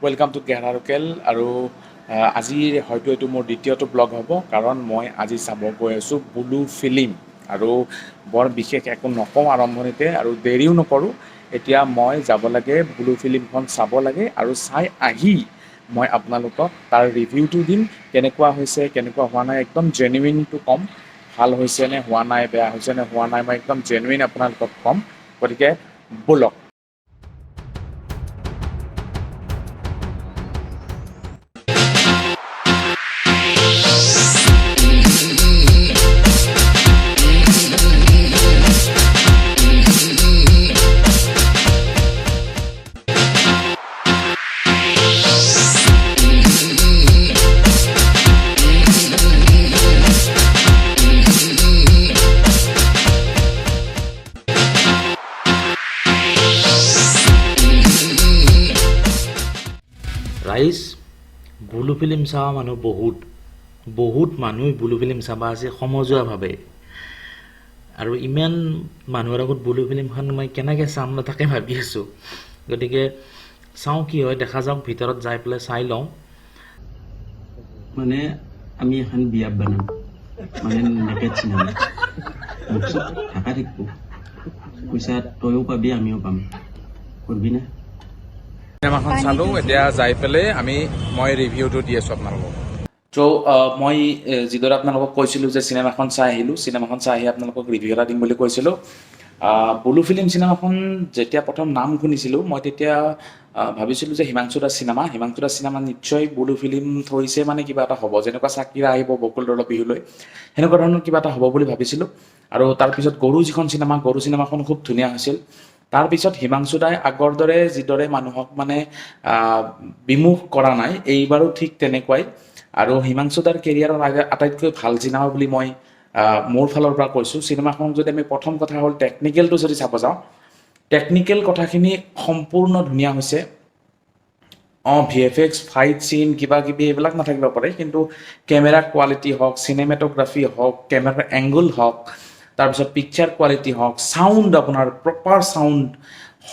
welcome to গেহৰা local আৰু আজি হয়তো এইটো মোৰ দ্বিতীয়টো ব্লগ হ'ব কাৰণ মই আজি চাব গৈ আছোঁ বুলু ফিল্ম আৰু বৰ বিশেষ একো নকওঁ আৰম্ভণিতে আৰু দেৰিও নকৰোঁ এতিয়া মই যাব লাগে বুলু ফিল্মখন চাব লাগে আৰু চাই আহি মই আপোনালোকক তাৰ ৰিভিউটো দিম কেনেকুৱা হৈছে কেনেকুৱা হোৱা নাই একদম জেনুইনটো ক'ম ভাল হৈছে নে হোৱা নাই বেয়া হৈছে নে হোৱা নাই মই একদম জেনুইন আপোনালোকক ক'ম গতিকে ব'লক ৰাইজ বুলু ফিল্ম চাৱা মানুহ বহুত মানুহ বুলু ফিল্ম চাবা আছে সমজুৱাভাৱে আৰু ইমান মানুহৰ আগত বুলু ফিল্মখন মই কেনেকৈ চাম ন তাকে ভাবি আছোঁ গতিকে চাওঁ কি হয় দেখা যাওক ভিতৰত যাই পেলাই চাই লওঁ মানে আমি এখন বিয়া বনাম মানে নেকেট চিনেমা চব ঢাকা থাকিব পইচা তয়ো পাবি আমিও পাম কৰিবি না চিনেমাখন চালোঁ এতিয়া যাই পেলাই মই ৰিভিউটো দি আছোঁ আপোনালোকক চ' মই যিদৰে আপোনালোকক কৈছিলোঁ যে চিনেমাখন চাই আহিলোঁ চিনেমাখন চাই আহি আপোনালোকক ৰিভিউ এটা দিম বুলি কৈছিলোঁ বুলু ফিল্ম চিনেমাখন যেতিয়া প্ৰথম নাম শুনিছিলোঁ মই তেতিয়া ভাবিছিলোঁ যে হিমাংশু দাস চিনেমা নিশ্চয় বুলু ফিল্ম থৈছে মানে কিবা এটা হ'ব যেনেকুৱা চাকিৰা আহিব বকুল দলৰ বিহুলৈ সেনেকুৱা ধৰণৰ কিবা এটা হ'ব বুলি ভাবিছিলোঁ আৰু তাৰপিছত গৰু যিখন গৰু চিনেমাখন খুব ধুনীয়া হৈছিল তাৰপিছত হিমাংশু দাই আগৰ দৰে যিদৰে মানুহক মানে বিমুখ কৰা নাই এইবাৰো ঠিক তেনেকুৱাই আৰু হিমাংশু দাৰ কেৰিয়াৰৰ আটাইতকৈ ভাল চিনেমা বুলি মই মোৰ ফালৰ পৰা কৈছোঁ চিনেমাখন যদি আমি প্ৰথম কথা হ'ল টেকনিকেলটো যদি চাব যাওঁ টেকনিকেল কথাখিনি সম্পূৰ্ণ ধুনীয়া হৈছে VFX ফাইট চিন কিবা কিবি এইবিলাক নাথাকিব পাৰে কিন্তু কেমেৰা কোৱালিটি হওক চিনেমেটোগ্ৰাফি হওক কেমেৰাৰ এংগল হওক তাৰপিছত পিকচাৰ কোৱালিটি হওক চাউণ্ড আপোনাৰ প্ৰপাৰ চাউণ্ড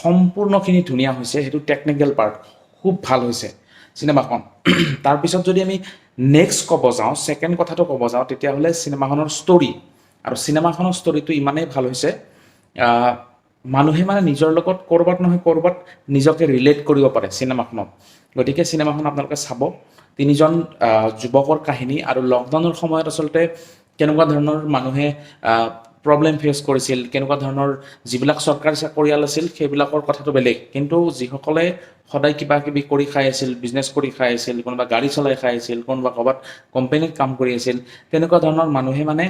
সম্পূৰ্ণখিনি ধুনীয়া হৈছে সেইটো টেকনিকেল পাৰ্ট খুব ভাল হৈছে চিনেমাখন তাৰপিছত যদি আমি নেক্সট ক'ব যাওঁ ছেকেণ্ড কথাটো ক'ব যাওঁ তেতিয়াহ'লে চিনেমাখনৰ ষ্টৰি আৰু চিনেমাখনৰ ষ্টৰিটো ইমানেই ভাল হৈছে মানুহে মানে নিজৰ লগত ক'ৰবাত নহয় ক'ৰবাত নিজকে ৰিলেট কৰিব পাৰে চিনেমাখনত গতিকে চিনেমাখন আপোনালোকে চাব তিনিজন যুৱকৰ কাহিনী আৰু লকডাউনৰ সময়ত আচলতে কেনেকুৱা ধৰণৰ মানুহে প্ৰব্লেম ফেচ কৰিছিল কেনেকুৱা ধৰণৰ যিবিলাক চৰকাৰী চাকৰিয়াল আছিল সেইবিলাকৰ কথাটো বেলেগ কিন্তু যিসকলে সদায় কিবা কিবি কৰি খাই আছিল বিজনেছ কৰি খাই আছিল কোনোবা গাড়ী চলাই খাই আছিল কোনোবা ক'ৰবাত কোম্পানীত কাম কৰি আছিল তেনেকুৱা ধৰণৰ মানুহে মানে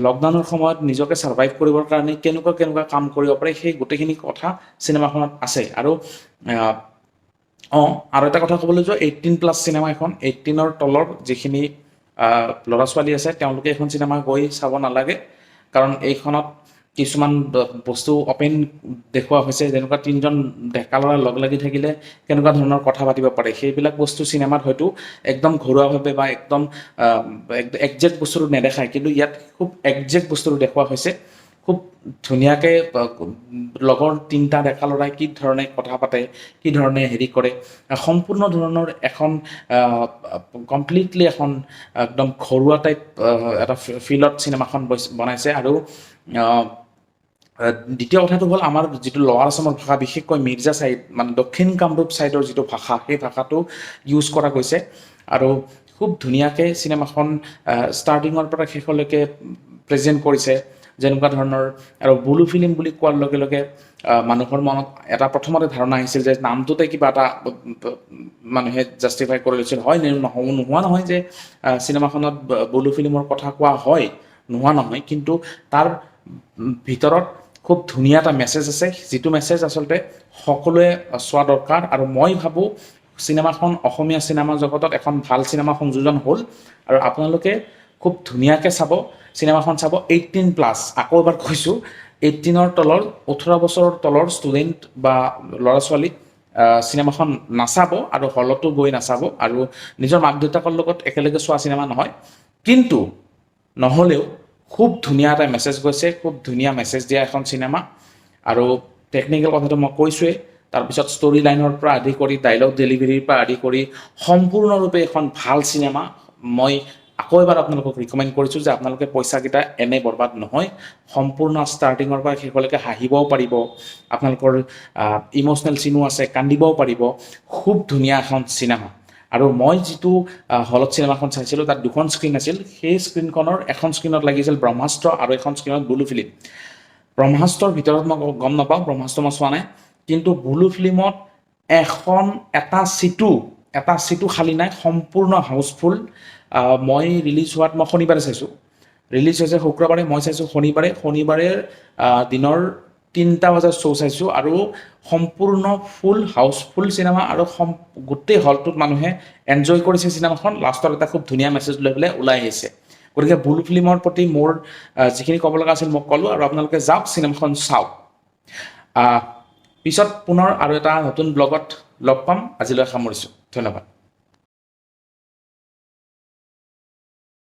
লকডাউনৰ সময়ত নিজকে ছাৰ্ভাইভ কৰিবৰ কাৰণে কেনেকুৱা কাম কৰিব পাৰে সেই গোটেইখিনি কথা চিনেমাখনত আছে আৰু আৰু এটা কথা ক'বলৈ যোৱা 18+ চিনেমা এখন 18ৰ তলৰ যিখিনি ল'ৰা ছোৱালী আছে তেওঁলোকে এইখন চিনেমা গৈ চাব নালাগে কাৰণ এইখনত কিছুমান বস্তু অপেন দেখুওৱা হৈছে যেনেকুৱা তিনিজন ডেকা ল'ৰা লগ লাগি থাকিলে কেনেকুৱা ধৰণৰ কথা পাতিব পাৰে সেইবিলাক বস্তু চিনেমাত হয়তো একদম ঘৰুৱাভাৱে বা একদম একজেক্ট বস্তুটো নেদেখায় কিন্তু ইয়াত খুব একজেক্ট বস্তুটো দেখুওৱা হৈছে খুব ধুনীয়াকৈ লগৰ তিনিটা ডেকা ল'ৰাই কি ধৰণে কথা পাতে কি ধৰণে হেৰি কৰে সম্পূৰ্ণ ধৰণৰ এখন কমপ্লিটলি এখন একদম ঘৰুৱা টাইপ এটা ফিলত চিনেমাখন বনাইছে আৰু দ্বিতীয় কথাটো হ'ল আমাৰ যিটো লৱাৰ আছামৰ ভাষা বিশেষকৈ মিৰ্জা ছাইড মানে দক্ষিণ কামৰূপ ছাইডৰ যিটো ভাষা সেই ভাষাটো ইউজ কৰা গৈছে আৰু খুব ধুনীয়াকৈ চিনেমাখন ষ্টাৰ্টিঙৰ পৰা শেষলৈকে প্ৰেজেণ্ট কৰিছে যেনেকুৱা ধৰণৰ আৰু বুলু ফিল্ম বুলি কোৱাৰ লগে লগে মানুহৰ মনত এটা প্ৰথমতে ধাৰণা আহিছিল যে নামটোতে কিবা এটা মানুহে জাষ্টিফাই কৰি লৈছিল হয় নোহোৱা নহয় যে চিনেমাখনত বুলু ফিল্মৰ কথা কোৱা হয় নোহোৱা নহয় কিন্তু তাৰ ভিতৰত খুব ধুনীয়া এটা মেছেজ আছে যিটো মেছেজ আচলতে সকলোৱে চোৱা দৰকাৰ আৰু মই ভাবোঁ চিনেমাখন অসমীয়া চিনেমা জগতত এখন ভাল চিনেমা সংযোজন হ'ল আৰু আপোনালোকে খুব ধুনীয়াকৈ চাব চিনেমাখন চাব 18+ আকৌ এবাৰ কৈছোঁ 18ৰ তলৰ 18 বছৰৰ তলৰ ষ্টুডেণ্ট বা ল'ৰা ছোৱালী চিনেমাখন নাচাব আৰু হলতো গৈ নাচাব আৰু নিজৰ মাক দেউতাকৰ লগত একেলগে চোৱা চিনেমা নহয় কিন্তু নহ'লেও খুব ধুনীয়া এটা মেছেজ গৈছে খুব ধুনীয়া মেছেজ দিয়া এখন চিনেমা আৰু টেকনিকেল কথাটো মই কৈছোঁৱেই তাৰপিছত ষ্টৰি লাইনৰ পৰা আদি কৰি ডাইলগ ডেলিভাৰীৰ পৰা আদি কৰি সম্পূৰ্ণৰূপে এখন ভাল চিনেমা মই আকৌ এবাৰ আপোনালোকক ৰিকমেণ্ড কৰিছোঁ যে আপোনালোকে পইচাকেইটা এনে বৰবাদ নহয় সম্পূৰ্ণ ষ্টাৰ্টিঙৰ পৰা শেষলৈকে হাঁহিবও পাৰিব আপোনালোকৰ ইম'চনেল চিনো আছে কান্দিবও পাৰিব খুব ধুনীয়া এখন চিনেমা আৰু মই যিটো হলত চিনেমাখন চাইছিলোঁ তাত দুখন স্ক্ৰীণ আছিল সেই স্ক্ৰীণখনৰ এখন স্ক্ৰীণত লাগিছিল ব্ৰহ্মাস্ত্ৰ আৰু এখন স্ক্ৰীণত বুলু ফিল্ম ব্ৰহ্মাস্ত্ৰৰ ভিতৰত মই গম নাপাওঁ ব্ৰহ্মাস্ত্ৰ মই চোৱা নাই কিন্তু বুলু ফিল্মত এটা চিটো খালী নাই সম্পূৰ্ণ হাউচফুল মই ৰিলিজ হোৱাত মই শনিবাৰে চাইছোঁ ৰিলিজ হৈছে শুক্ৰবাৰে মই চাইছোঁ শনিবাৰে দিনৰ 3টা বজাত শ্ব' চাইছোঁ আৰু সম্পূৰ্ণ ফুল হাউচফুল চিনেমা আৰু গোটেই হলটোত মানুহে এনজয় কৰিছে চিনেমাখন লাষ্টত এটা খুব ধুনীয়া মেছেজ লৈ পেলাই ওলাই আহিছে গতিকে বুলু ফিল্মৰ প্ৰতি মোৰ যিখিনি ক'ব লগা আছিল মই ক'লোঁ আৰু আপোনালোকে যাওক চিনেমাখন চাওক পিছত পুনৰ আৰু এটা নতুন ব্লগত লগ পাম আজিলৈ সামৰিছোঁ ধন্যবাদ